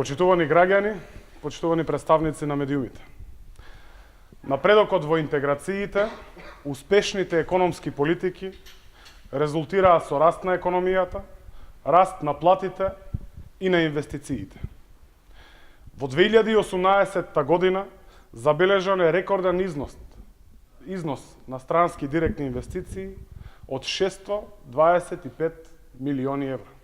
Почитувани граѓани, почитувани представници на медиумите. Напредокот во интеграциите, успешните економски политики резултираа со раст на економијата, раст на платите и на инвестициите. Во 2018 година забележан е рекорден износ на странски директни инвестиции од 625 милиони евра.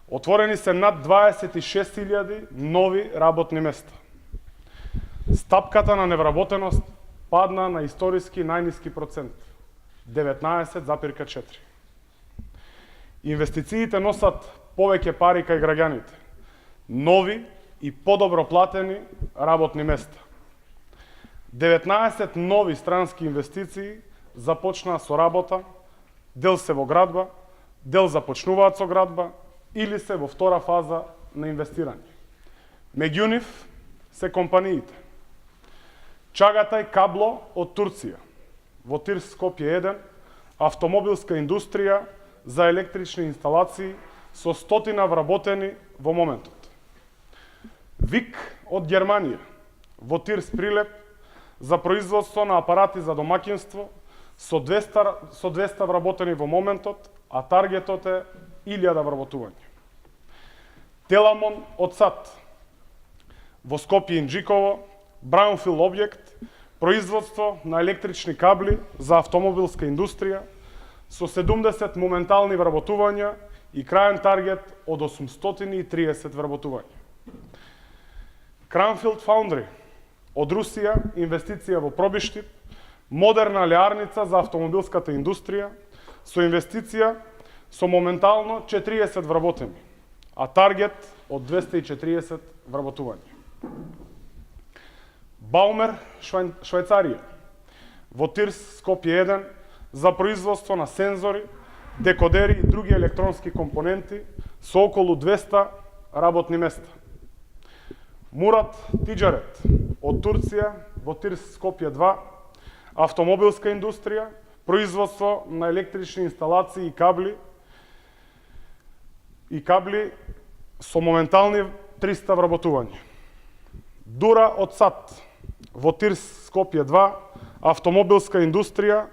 Отворени се над 26.000 нови работни места. Стапката на невработеност падна на историски најниски процент – 19,4. Инвестициите носат повеќе пари кај граѓаните, нови и подобро платени работни места. 19 нови странски инвестиции започнаа со работа, дел се во градба, дел започнуваат со градба или се во втора фаза на инвестирање. Меѓу нив се компаниите. Чагатай Кабло од Турција, Вотир Скопје 1, автомобилска индустрија за електрични инсталации со стотина вработени во моментот. ВИК од Германија, Вотир Прилеп, за производство на апарати за домаќинство со 200 вработени во моментот, а таргетот е 1000 вработувања. Теламон од САД, во Скопје Инџиково, браунфилд објект, производство на електрични кабли за автомобилска индустрија со 70 моментални вработувања и краен таргет од 830 вработувања. Кранфилд Фаундри од Русија, инвестиција во Пробиштип, модерна леарница за автомобилската индустрија со инвестиција со моментално 40 вработени, а таргет од 240 вработувања. Баумер, Швајцарија, Вотир Скопје 1, за производство на сензори, декодери и други електронски компоненти со околу 200 работни места. Мурат Тиџарет од Турција, Вотир Скопје 2, автомобилска индустрија, производство на електрични инсталации и кабли со моментални 300 вработувања. Дура од САД, Вотир Скопје 2, автомобилска индустрија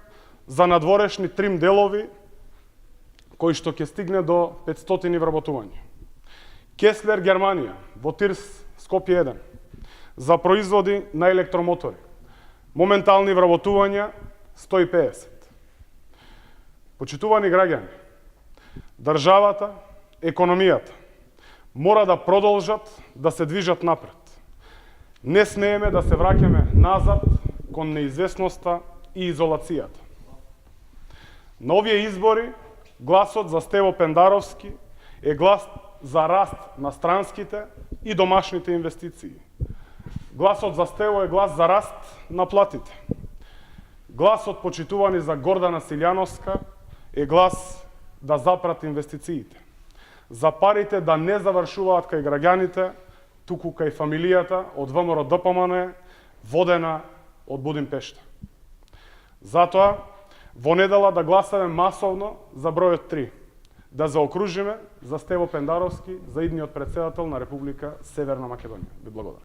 за надворешни трим делови кои што ќе стигне до 500 вработувања. Кеслер Германија, Вотир Скопје 1, за производи на електромотори, моментални вработувања 150. Почитувани граѓани, државата, економијата мора да продолжат да се движат напред. Не смееме да се враќаме назад кон неизвестноста и изолацијата. На овие избори гласот за Стево Пендаровски е глас за раст на странските и домашните инвестиции. Гласот за Стево е глас за раст на платите. Гласот почитувани за Гордана Силјановска е глас да запрати инвестициите. За парите да не завршуваат кај граѓаните, туку кај фамилијата од ВМРО ДПМН, водена од Будимпешта. Затоа, во недела да гласаме масовно за бројот 3, да заокружиме за Стево Пендаровски за идниот претседател на Република Северна Македонија. Ви благодарам.